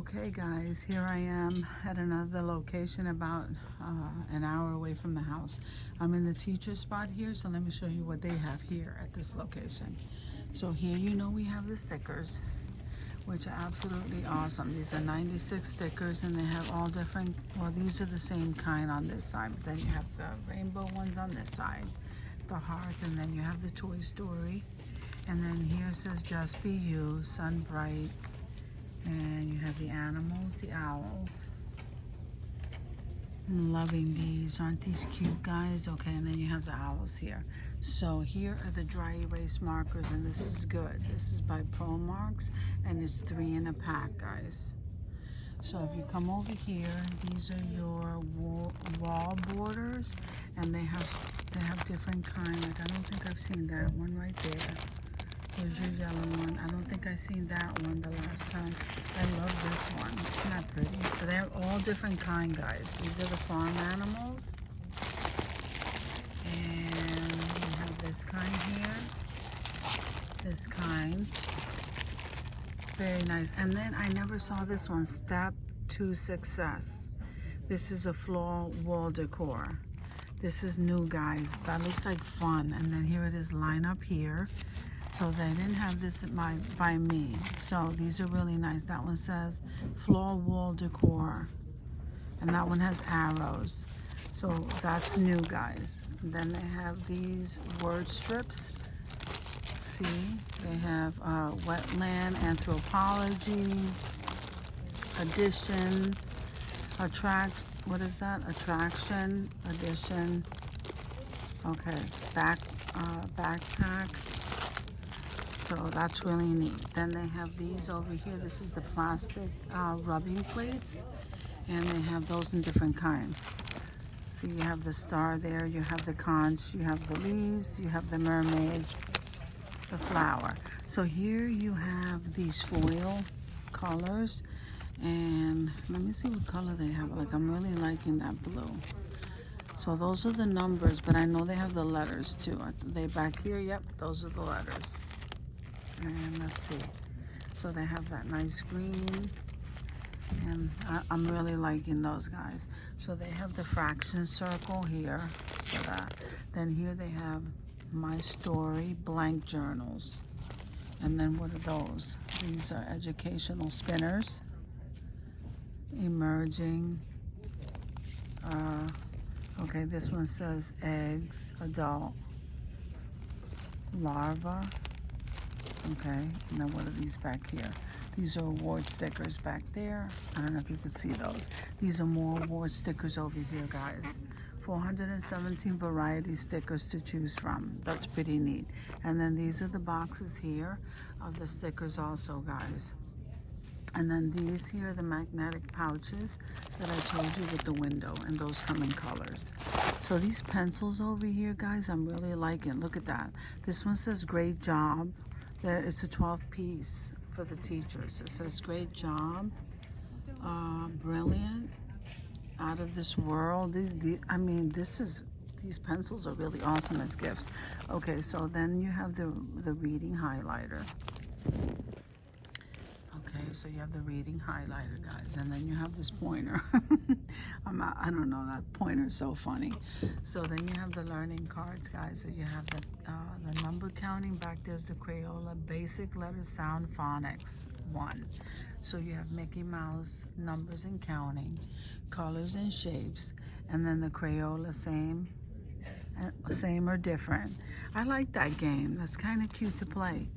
Okay guys, here I am at another location about an hour away from the house. I'm in the teacher spot here, so let me show you what they have here at this location. So here we have the stickers, which are absolutely awesome. These are 96 stickers and they have all different, well, these are the same kind on this side, but then you have the rainbow ones on this side, the hearts, and then you have the Toy Story. And then here it says Just Be You, Sun Bright. And you have the animals, the owls. I'm loving these. Aren't these cute, guys? Okay, and then you have the owls here. So here are the dry erase markers, and this is good. This is by Promarks, and it's 3 in a pack, guys. So if you come over here, these are your wall borders, and they have different kind. Like I don't think I've seen that one right there. Here's your yellow one. I don't think I seen that one the last time. I love this one. Isn't that pretty? So they're all different kind, guys. These are the farm animals. And you have this kind here. This kind. Very nice. And then I never saw this one. Step to Success. This is a floor wall decor. This is new, guys. That looks like fun. And then here it is, line up here. So they didn't have this by me. So these are really nice. That one says floor wall decor. And that one has arrows. So that's new, guys. And then they have these word strips. See, they have wetland, anthropology, addition, what is that? Attraction, addition. Okay, backpack. So that's really neat. Then they have these over here. This is the plastic rubbing plates, and they have those in different kinds. So you have the star there, you have the conch, you have the leaves, you have the mermaid, the flower. So here you have these foil colors, and let me see what color they have. Like I'm really liking that blue. So those are the numbers, but I know they have the letters too. Are they back here? Yep, those are the letters. And let's see, so they have that nice green, and I'm really liking those, guys. So they have the fraction circle here, so that then here they have my story blank journals. And then what are those? These are educational spinners, emerging, okay, this one says eggs, adult, larva. Okay, and then what are these back here? These are award stickers back there. I don't know if you could see those. These are more award stickers over here, guys. 417 variety stickers to choose from. That's pretty neat. And then these are the boxes here of the stickers also, guys. And then these here are the magnetic pouches that I told you with the window, and those come in colors. So these pencils over here, guys, I'm really liking. Look at that. This one says great job. It's a 12-piece for the teachers. It says great job, brilliant, out of this world. These pencils are really awesome as gifts. Okay, so then you have the reading highlighter. Okay, so you have the reading highlighter, guys, and then you have this pointer. I don't know, that pointer is so funny. So then you have the learning cards, guys. So you have the number counting. Back there's the Crayola basic letter sound phonics 1. So you have Mickey Mouse, numbers and counting, colors and shapes, and then the Crayola same or different. I like that game. That's kind of cute to play.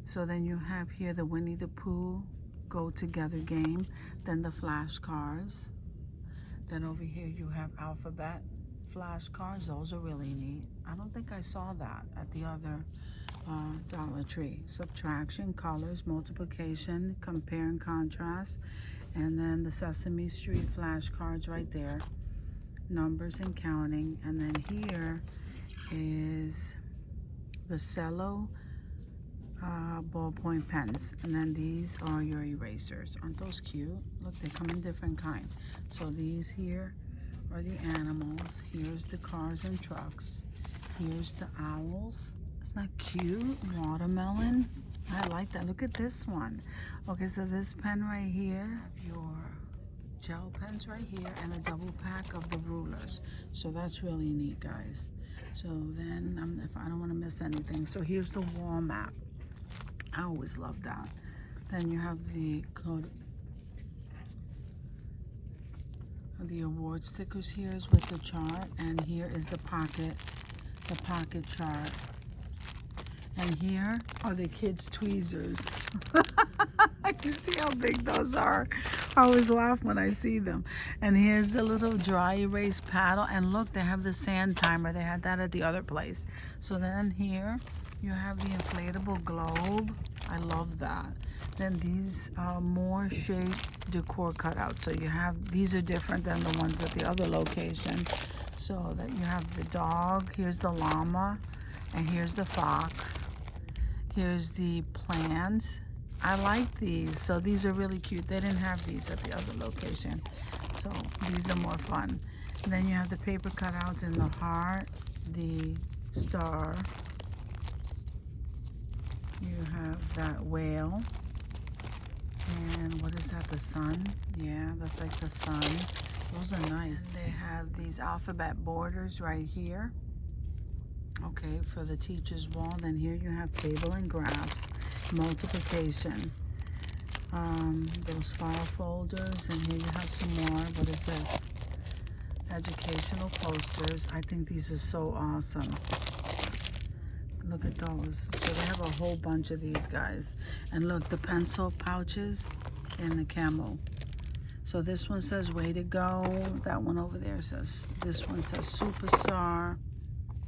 So then you have here the Winnie the Pooh go together game, then the flashcards. Then over here you have alphabet flashcards. Those are really neat. I don't think I saw that at the other Dollar Tree. Subtraction, colors, multiplication, compare and contrast, and then the Sesame Street flashcards right there, numbers and counting. And then here is the cello ballpoint pens, and then these are your erasers. Aren't those cute? Look, they come in different kind. So these here are the animals. Here's the cars and trucks. Here's the owls. Isn't that cute? Watermelon. I like that. Look at this one. Okay, so this pen right here, your gel pens right here, and a double pack of the rulers. So that's really neat, guys. So then, if I don't want to miss anything, so here's the wall map. I always love that. Then you have the code, the award stickers here is with the chart, and here is the pocket chart. And here are the kids' tweezers. You see how big those are? I always laugh when I see them. And here's the little dry erase paddle. And look, they have the sand timer. They had that at the other place. So then here you have the inflatable globe. I love that. Then these are more shaped decor cutouts. So you have, these are different than the ones at the other location. So that you have the dog, here's the llama, and here's the fox. Here's the plants. I like these. So these are really cute. They didn't have these at the other location. So these are more fun. And then you have the paper cutouts in the heart, the star. You have that whale. And what is that, the sun? Yeah, that's like the sun. Those are nice. They have these alphabet borders right here. Okay, for the teacher's wall. Then here you have table and graphs, multiplication, those file folders, and here you have some more. What is this? Educational posters. I think these are so awesome. Look at those. So they have a whole bunch of these guys. And look, the pencil pouches in the camo. So this one says way to go. That one over there says, this one says superstar.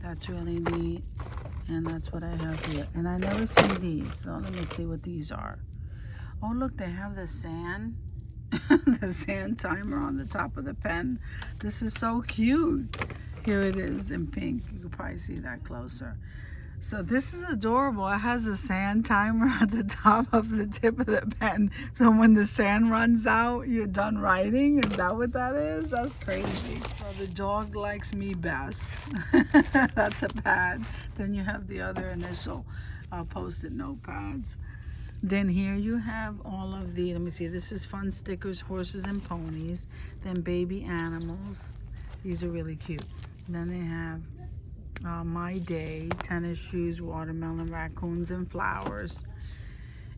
That's really neat. And that's what I have here. And I never seen these. So let me see what these are. Oh, look, they have the sand. The sand timer on the top of the pen. This is so cute. Here it is in pink. You can probably see that closer. So this is adorable. It has a sand timer at the top of the tip of the pen. So when the sand runs out, you're done writing. Is that what that is? That's crazy. So the dog likes me best. That's a pad. Then you have the other initial post-it notepads. Then here you have all of the, let me see, this is fun stickers, horses and ponies. Then baby animals. These are really cute. Then they have my day, tennis shoes, watermelon, raccoons, and flowers.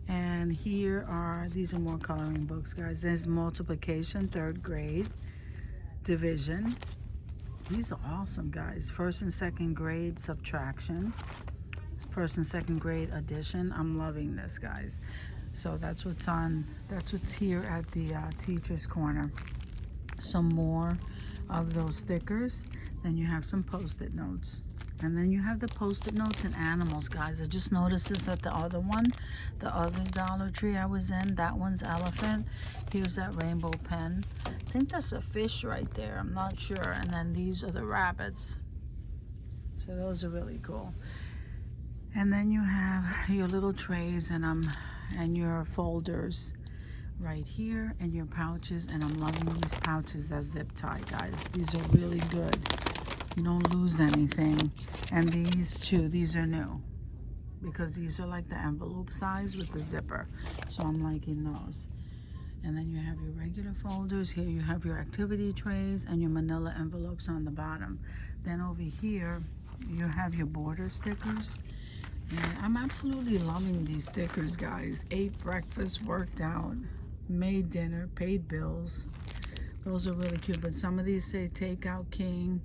And here are, these are more coloring books, guys. There's multiplication, 3rd grade, division. These are awesome, guys. 1st and 2nd grade, subtraction. 1st and 2nd grade addition. I'm loving this, guys. So that's what's on, that's what's here at the teacher's corner. Some more of those stickers. Then you have some post-it notes. And then you have the post-it notes and animals, guys. I just noticed this at the other one, the other Dollar Tree I was in. That one's elephant. Here's that rainbow pen. I think that's a fish right there. I'm not sure. And then these are the rabbits. So those are really cool. And then you have your little trays and your folders right here, and your pouches. And I'm loving these pouches that zip tie, guys. These are really good. You don't lose anything. And these too, these are new because these are like the envelope size with the zipper. So I'm liking those. And then you have your regular folders. Here you have your activity trays and your manila envelopes on the bottom. Then over here, you have your border stickers. And I'm absolutely loving these stickers, guys. Ate breakfast, worked out, made dinner, paid bills. Those are really cute. But some of these say takeout king,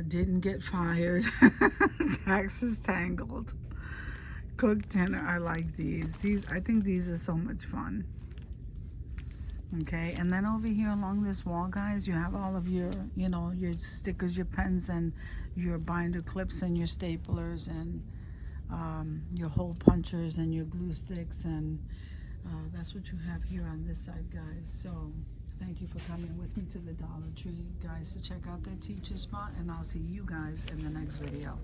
didn't get fired, taxes tangled, cooked dinner. I like these. I think these are so much fun. Okay, and then over here along this wall, guys, you have all of your, your stickers, your pens, and your binder clips, and your staplers, and your hole punchers, and your glue sticks, and that's what you have here on this side, guys. So thank you for coming with me to the Dollar Tree, guys, to check out that teacher spot, and I'll see you guys in the next video.